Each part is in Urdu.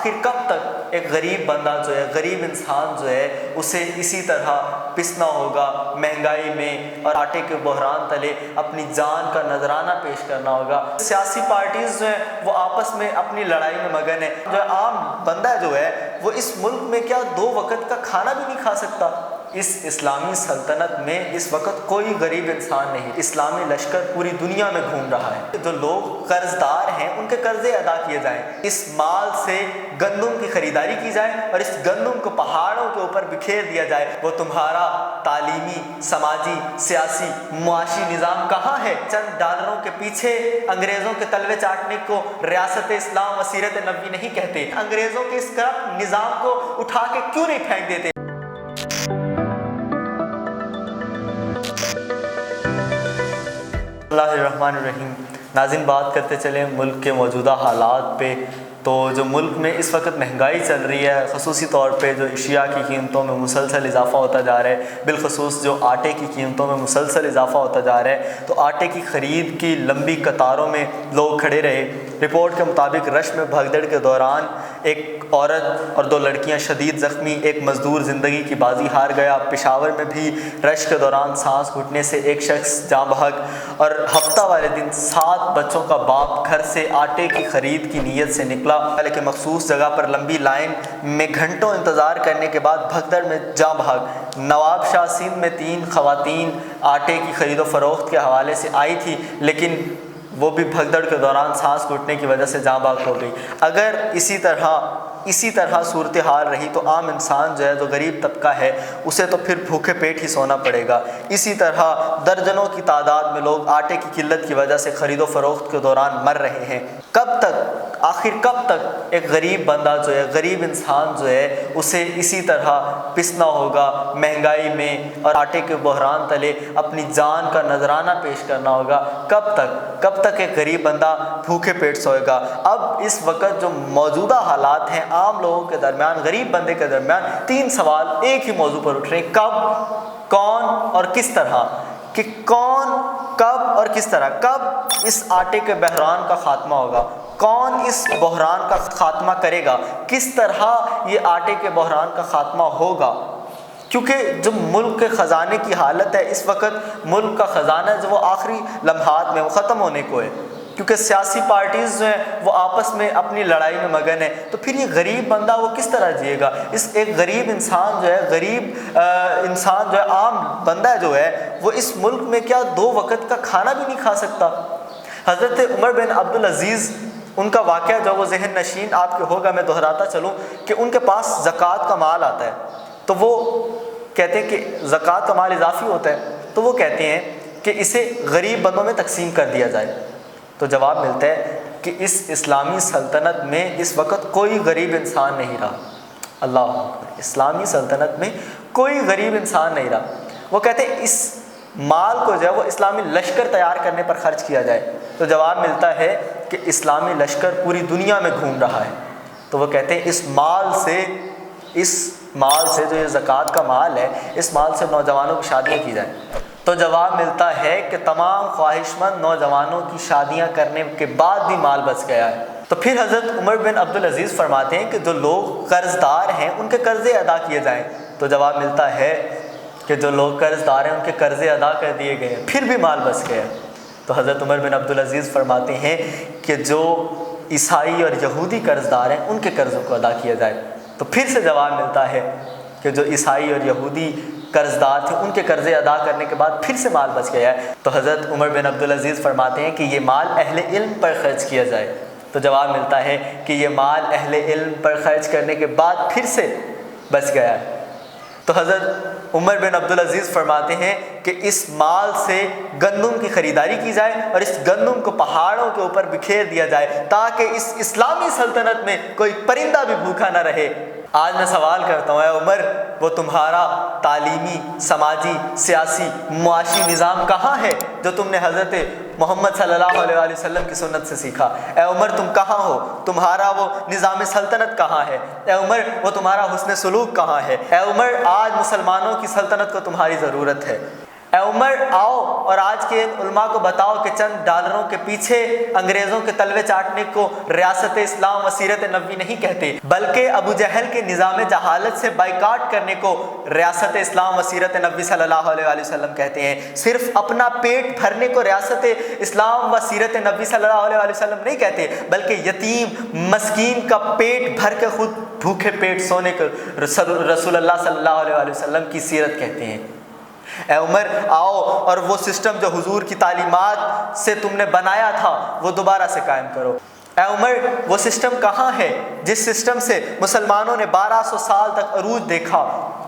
آخر کب تک ایک غریب بندہ جو ہے، غریب انسان جو ہے، اسے اسی طرح پسنا ہوگا، مہنگائی میں اور آٹے کے بحران تلے اپنی جان کا نذرانہ پیش کرنا ہوگا۔ سیاسی پارٹیز جو ہیں وہ آپس میں اپنی لڑائی میں مگن ہے۔ جو عام بندہ جو ہے وہ اس ملک میں کیا 2 وقت کا کھانا بھی نہیں کھا سکتا؟ اس اسلامی سلطنت میں اس وقت کوئی غریب انسان نہیں۔ اسلامی لشکر پوری دنیا میں گھوم رہا ہے۔ جو لوگ قرض دار ہیں ان کے قرضے ادا کیے جائیں، اس مال سے گندم کی خریداری کی جائے اور اس گندم کو پہاڑوں کے اوپر بکھیر دیا جائے۔ وہ تمہارا تعلیمی، سماجی، سیاسی، معاشی نظام کہاں ہے؟ چند ڈالروں کے پیچھے انگریزوں کے تلوے چاٹنے کو ریاست اسلام و سیرت نبوی نہیں کہتے۔ انگریزوں کے اس کرپٹ نظام کو اٹھا کے کیوں نہیں پھینک دیتے؟ اللہ الرحمن الرحیم۔ ناظرین، بات کرتے چلیں ملک کے موجودہ حالات پہ، تو جو ملک میں اس وقت مہنگائی چل رہی ہے، خصوصی طور پہ جو اشیاء کی قیمتوں میں مسلسل اضافہ ہوتا جا رہا ہے، بالخصوص جو آٹے کی قیمتوں میں مسلسل اضافہ ہوتا جا رہا ہے، تو آٹے کی خرید کی لمبی قطاروں میں لوگ کھڑے رہے۔ رپورٹ کے مطابق رش میں بھگدڑ کے دوران ایک عورت اور 2 لڑکیاں شدید زخمی، ایک مزدور زندگی کی بازی ہار گیا۔ پشاور میں بھی رش کے دوران سانس گھٹنے سے ایک شخص جاں بحق، اور ہفتہ والے دن 7 بچوں کا باپ گھر سے آٹے کی خرید کی نیت سے نکلا، لیکن مخصوص جگہ پر لمبی لائن میں گھنٹوں انتظار کرنے کے بعد بھگدڑ میں جاں بحق۔ نواب شاہ سندھ میں 3 خواتین آٹے کی خرید و فروخت کے حوالے سے آئی تھی، لیکن وہ بھی بھگدڑ کے دوران سانس گھٹنے کی وجہ سے جاں بحق ہو گئی۔ اگر اسی طرح صورتحال رہی تو عام انسان جو ہے، جو غریب طبقہ ہے، اسے تو پھر بھوکے پیٹ ہی سونا پڑے گا۔ اسی طرح درجنوں کی تعداد میں لوگ آٹے کی قلت کی وجہ سے خرید و فروخت کے دوران مر رہے ہیں۔ آخر کب تک ایک غریب بندہ جو ہے، غریب انسان جو ہے، اسے اسی طرح پسنا ہوگا، مہنگائی میں اور آٹے کے بحران تلے اپنی جان کا نذرانہ پیش کرنا ہوگا؟ کب تک ایک غریب بندہ بھوکے پیٹ سوئے گا؟ اب اس وقت جو موجودہ حالات ہیں، عام لوگوں کے درمیان، غریب بندے کے درمیان 3 سوال ایک ہی موضوع پر اٹھ رہے ہیں: کب، کون اور کس طرح؟ کہ کون، کب اور کس طرح؟ کب اس آٹے کے بحران کا خاتمہ ہوگا؟ کون اس بحران کا خاتمہ کرے گا؟ کس طرح یہ آٹے کے بحران کا خاتمہ ہوگا؟ کیونکہ جو ملک کے خزانے کی حالت ہے اس وقت، ملک کا خزانہ جو وہ آخری لمحات میں وہ ختم ہونے کو ہے، کیونکہ سیاسی پارٹیز جو ہیں وہ آپس میں اپنی لڑائی میں مگن ہے۔ تو پھر یہ غریب بندہ وہ کس طرح جیے گا؟ ایک غریب انسان جو ہے، عام بندہ جو ہے، وہ اس ملک میں کیا 2 وقت کا کھانا بھی نہیں کھا سکتا؟ حضرت عمر بن عبدالعزیز، ان کا واقعہ جو وہ ذہن نشین آپ کے ہوگا، میں دہراتا چلوں کہ ان کے پاس زکوٰۃ کا مال آتا ہے، تو وہ کہتے ہیں کہ زکوٰۃ کا مال اضافی ہوتا ہے، تو وہ کہتے ہیں کہ اسے غریب بندوں میں تقسیم کر دیا جائے۔ تو جواب ملتا ہے کہ اس اسلامی سلطنت میں اس وقت کوئی غریب انسان نہیں رہا۔ اللہ اکبر! اسلامی سلطنت میں کوئی غریب انسان نہیں رہا۔ وہ کہتے ہیں اس مال کو جو ہے وہ اسلامی لشکر تیار کرنے پر خرچ کیا جائے۔ تو جواب ملتا ہے کہ اسلامی لشکر پوری دنیا میں گھوم رہا ہے۔ تو وہ کہتے ہیں اس مال سے جو یہ زکوٰۃ کا مال ہے، اس مال سے نوجوانوں کی شادیاں کی جائیں۔ تو جواب ملتا ہے کہ تمام خواہش مند نوجوانوں کی شادیاں کرنے کے بعد بھی مال بچ گیا ہے۔ تو پھر حضرت عمر بن عبدالعزیز فرماتے ہیں کہ جو لوگ قرض دار ہیں ان کے قرضے ادا کیے جائیں۔ تو جواب ملتا ہے کہ جو لوگ قرض دار ہیں ان کے قرضے ادا کر دیے گئے ہیں، پھر بھی مال بچ گیا۔ تو حضرت عمر بن عبدالعزیز فرماتے ہیں کہ جو عیسائی اور یہودی قرض دار ہیں ان کے قرضوں کو ادا کیا جائے۔ تو پھر سے جواب ملتا ہے کہ جو عیسائی اور یہودی قرض دار تھے ان کے قرضے ادا کرنے کے بعد پھر سے مال بچ گیا ہے۔ تو حضرت عمر بن عبدالعزیز فرماتے ہیں کہ یہ مال اہل علم پر خرچ کیا جائے۔ تو جواب ملتا ہے کہ یہ مال اہل علم پر خرچ کرنے کے بعد پھر سے بچ گیا ہے۔ تو حضرت عمر بن عبدالعزیز فرماتے ہیں کہ اس مال سے گندم کی خریداری کی جائے اور اس گندم کو پہاڑوں کے اوپر بکھیر دیا جائے تاکہ اس اسلامی سلطنت میں کوئی پرندہ بھی بھوکا نہ رہے۔ آج میں سوال کرتا ہوں، اے عمر، وہ تمہارا تعلیمی، سماجی، سیاسی، معاشی نظام کہاں ہے جو تم نے حضرت محمد صلی اللہ علیہ وسلم کی سنت سے سیکھا؟ اے عمر، تم کہاں ہو؟ تمہارا وہ نظام سلطنت کہاں ہے؟ اے عمر، وہ تمہارا حسن سلوک کہاں ہے؟ اے عمر، آج مسلمانوں کی سلطنت کو تمہاری ضرورت ہے۔ اے عمر آؤ اور آج کے ان علماء کو بتاؤ کہ چند ڈالروں کے پیچھے انگریزوں کے تلوے چاٹنے کو ریاست اسلام و سیرت نبوی نہیں کہتے، بلکہ ابو جہل کے نظام جہالت سے بائیکاٹ کرنے کو ریاست اسلام و سیرت نبوی صلی اللہ علیہ وآلہ وسلم کہتے ہیں۔ صرف اپنا پیٹ بھرنے کو ریاست اسلام و سیرت نبوی صلی اللہ علیہ وآلہ وسلم نہیں کہتے، بلکہ یتیم مسکین کا پیٹ بھر کے خود بھوکے پیٹ سونے کو رسول اللہ صلی اللہ علیہ وآلہ وسلم کی سیرت کہتے ہیں۔ اے عمر آؤ اور وہ سسٹم جو حضور کی تعلیمات سے تم نے بنایا تھا وہ دوبارہ سے قائم کرو۔ اے عمر وہ سسٹم کہاں ہے جس سسٹم سے مسلمانوں نے 1200 سال تک عروج دیکھا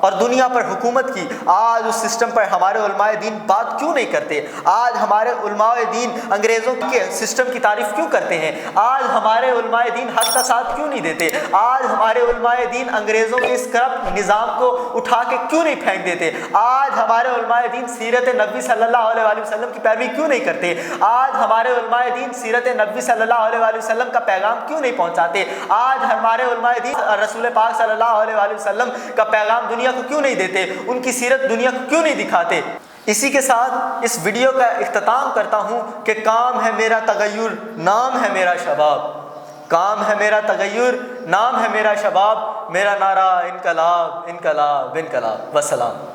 اور دنیا پر حکومت کی؟ آج اس سسٹم پر ہمارے علماء دین بات کیوں نہیں کرتے؟ آج ہمارے علماء دین انگریزوں کے سسٹم کی تعریف کیوں کرتے ہیں؟ آج ہمارے علماء دین حق کا ساتھ کیوں نہیں دیتے؟ آج ہمارے علماء دین انگریزوں کے اس کرپٹ نظام کو اٹھا کے کیوں نہیں پھینک دیتے؟ آج ہمارے علماء دین سیرت نبوی صلی اللہ علیہ وآلہ وسلم کی پیروی کیوں نہیں کرتے؟ آج ہمارے علماء دین سیرت نبوی صلی اللہ علیہ وآلہ وسلم کا پیغام کیوں نہیں پہنچاتے؟ آج ہمارے علماء دین رسول پاک صلی اللہ علیہ وآلہ وسلم کا پیغام دنیا کو کیوں نہیں دیتے؟ ان کی سیرت دنیا کو کیوں نہیں دکھاتے؟ اسی کے ساتھ اس ویڈیو کا اختتام کرتا ہوں کہ کام ہے میرا تغیر، نام ہے میرا شباب۔ کام ہے میرا تغیر، نام ہے میرا شباب، میرا نعرہ انقلاب انقلاب انقلاب۔ والسلام۔